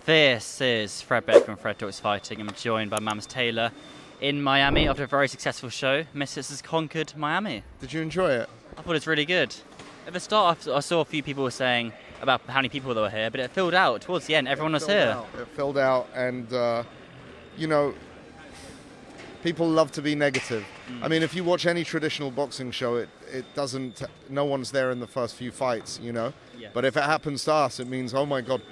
This is Fred Beck from Fred Talks Fighting. I'm joined by Mams Taylor in Miami after a very successful show. Misfits has conquered Miami. Did you enjoy it? I thought it was really good. At the start, I saw a few people saying about how many people there were here, but it filled out. Towards the end, everyone was here. It filled out, and, people love to be negative. I mean, if you watch any traditional boxing show, it doesn't, no one's there in the first few fights, Yeah. But if it happens to us, it means, oh my God.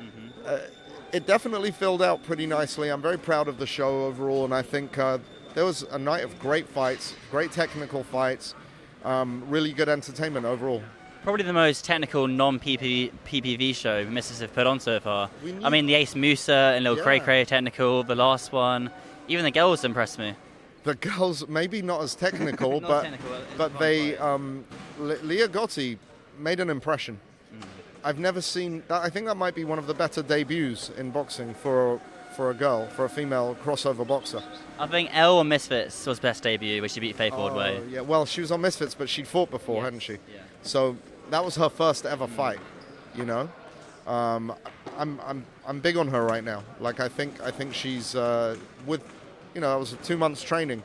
It definitely filled out pretty nicely. I'm very proud of the show overall, and I think there was a night of great fights, great technical fights, really good entertainment overall. Probably the most technical non-PPV show Misfits have put on so far. I mean, the Ace Musa and Lil Cray Cray technical, the last one. Even the girls impressed me. The girls, maybe not as technical, but they, Leah Gotti made an impression. I've never seen that. I think that might be one of the better debuts in boxing for a girl, for a female crossover boxer. I think Elle on Misfits was best debut, which she beat Faith Wardway. Yeah, well, she was on Misfits, but she'd fought before, hadn't she? Yeah. So that was her first ever fight. I'm big on her right now. Like I think she's with, that was 2 months training,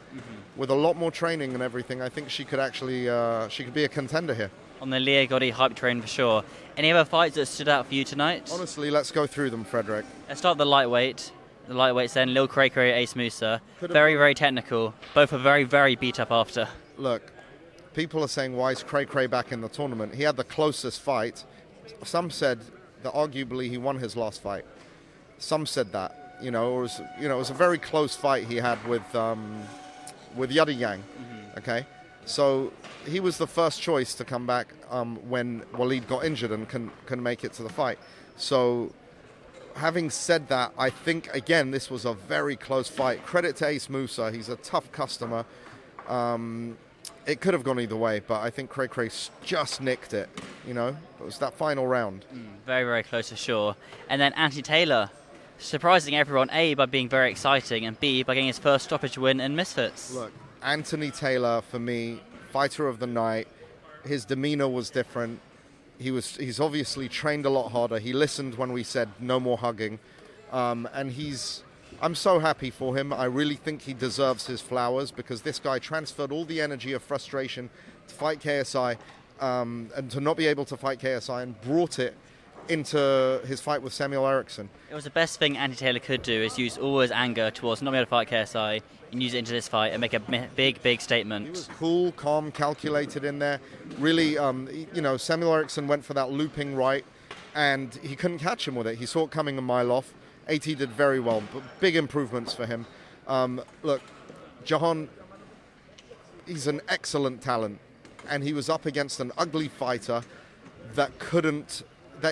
with a lot more training and everything. I think she could actually she could be a contender here. On the Leah Gotti hype train for sure. Any other fights that stood out for you tonight? Honestly, let's go through them, Frederick. Let's start with the lightweight. The lightweights then, Lil Cray Cray, Ace Musa. Very, very technical. Both are very, very beat up after. Look, people are saying, why is Cray Cray back in the tournament? He had the closest fight. Some said that arguably he won his last fight. Some said that. It was a very close fight he had with Yuddy Yang. Okay? So he was the first choice to come back when Waleed got injured and can make it to the fight. So having said that, I think, again, this was a very close fight. Credit to Ace Musa. He's a tough customer. It could have gone either way, but I think Cray Cray just nicked it. It was that final round. Very, very close for sure. And then Anthony Taylor, surprising everyone, A, by being very exciting, and B, by getting his first stoppage win in Misfits. Look, Anthony Taylor, for me, fighter of the night. His demeanor was different. He's obviously trained a lot harder. He listened when we said no more hugging. And I'm so happy for him. I really think he deserves his flowers because this guy transferred all the energy of frustration to fight KSI and to not be able to fight KSI and brought it into his fight with Samuel Erickson. It was the best thing Anthony Taylor could do is use all his anger towards not being able to fight KSI and use it into this fight and make a big, big statement. He was cool, calm, calculated in there. Really, Samuel Erickson went for that looping right and he couldn't catch him with it. He saw it coming a mile off. AT did very well, but big improvements for him. Look, Jahan, he's an excellent talent and he was up against an ugly fighter that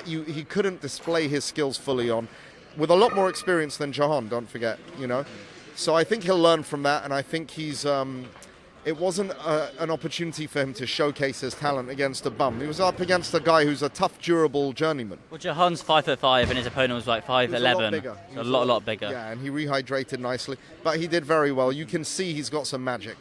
he couldn't display his skills fully on, with a lot more experience than Jahan, don't forget, So I think he'll learn from that, and I think it wasn't an opportunity for him to showcase his talent against a bum. He was up against a guy who's a tough, durable journeyman. Well, Jahan's 5'5", and his opponent was like 5'11". A lot bigger. Yeah, and he rehydrated nicely, but he did very well. You can see he's got some magic.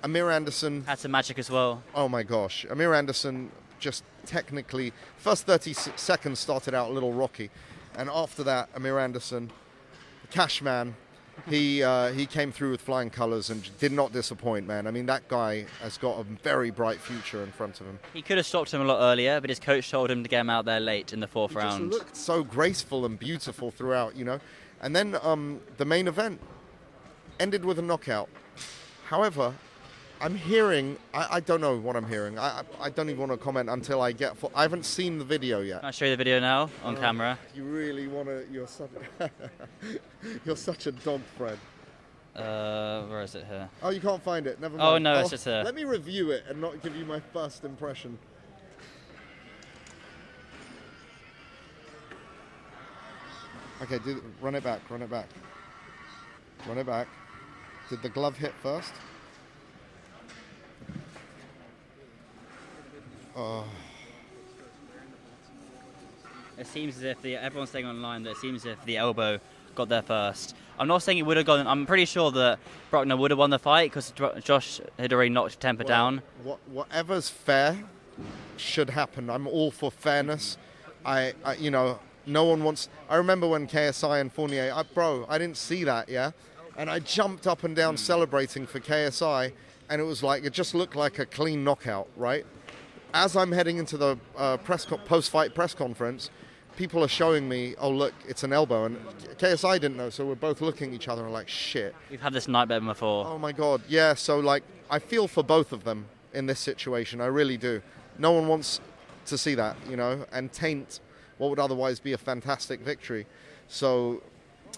Amir Anderson had some magic as well. Oh my gosh, Amir Anderson just technically, first 30 seconds started out a little rocky, and after that, Amir Anderson, cash man, he came through with flying colors and did not disappoint, man. I mean, that guy has got a very bright future in front of him. He could have stopped him a lot earlier, but his coach told him to get him out there late in the fourth round. He just looked so graceful and beautiful throughout, And then the main event ended with a knockout. However, I'm hearing, I don't know what I'm hearing. I don't even want to comment until I haven't seen the video yet. Can I show you the video now on camera? You really want to, you're such a dog, Fred. Where is it here? Oh, you can't find it, never mind. Oh no, it's just here. Let me review it and not give you my first impression. Okay, run it back. Did the glove hit first? Oh. It seems as if everyone's saying online that it seems as if the elbow got there first. I'm not saying it would have gone. I'm pretty sure that Brockner would have won the fight because Josh had already knocked Temper down. Whatever's fair should happen. I'm all for fairness. No one wants. I remember when KSI and Fournier, I didn't see that, yeah, and I jumped up and down celebrating for KSI, and it was like it just looked like a clean knockout, right? As I'm heading into the post-fight press conference, people are showing me, oh look, it's an elbow, and KSI didn't know, so we're both looking at each other and like, shit. We've had this nightmare before. Oh my God, yeah. So like, I feel for both of them in this situation. I really do. No one wants to see that, you know, and taint what would otherwise be a fantastic victory. So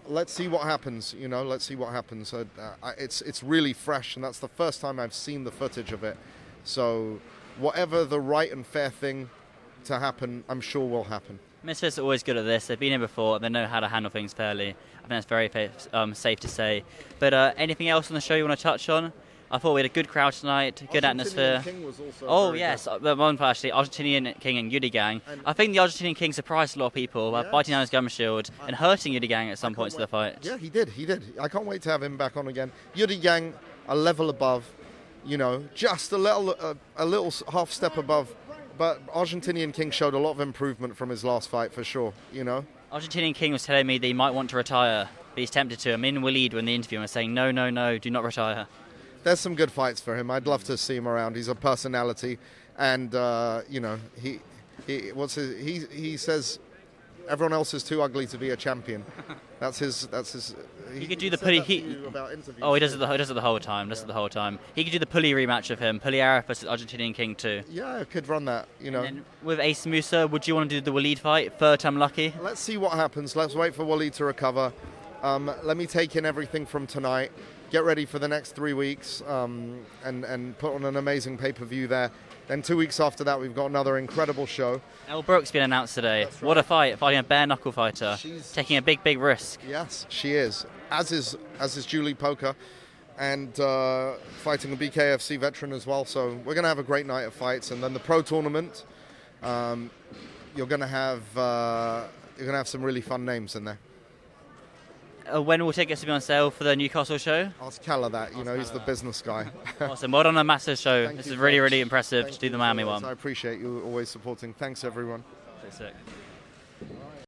let's see what happens, you know, let's see what happens. It's really fresh, and that's the first time I've seen the footage of it. So whatever the right and fair thing to happen, I'm sure will happen. Misfits are always good at this. They've been here before. They know how to handle things fairly. I think that's very safe to say. But anything else on the show you want to touch on? I thought we had a good crowd tonight, good atmosphere. King was also Oh, yes. The one for actually, Argentinian King and Yudi Gang. I think the Argentinian King surprised a lot of people by biting down his gum shield and hurting Yudi Gang at some points of the fight. Yeah, he did. I can't wait to have him back on again. Yudi Gang, a level above, you know, just a little half step above. But Argentinian King showed a lot of improvement from his last fight, for sure, you know. Argentinian King was telling me that he might want to retire, but he's tempted to. I'm in Waleed when the interview and was saying, no, do not retire. There's some good fights for him. I'd love to see him around. He's a personality, and you know, he says everyone else is too ugly to be a champion. That's his. He could do the pulley. He does it the whole time. He could do the pulley rematch of him. Pulley Arif versus Argentinian King too. Yeah, I could run that. You know. And then with Ace Musa, would you want to do the Waleed fight? Third time lucky. Let's see what happens. Let's wait for Waleed to recover. Let me take in everything from tonight. Get ready for the next 3 weeks, and put on an amazing pay-per-view there. Then 2 weeks after that, we've got another incredible show. Elle Brooks been announced today. Right. What a fight! Fighting a bare-knuckle fighter, taking a big risk. Yes, she is. As is Julie Poker, and fighting a BKFC veteran as well. So we're going to have a great night of fights, and then the pro tournament. You're going to have some really fun names in there. When will tickets be on sale for the Newcastle show? Ask Calla that. You know, he's the business guy. Awesome. Well done on a massive show. Thank this you, is really impressive to do the Miami one. I appreciate you always supporting. Thanks, everyone. Sick.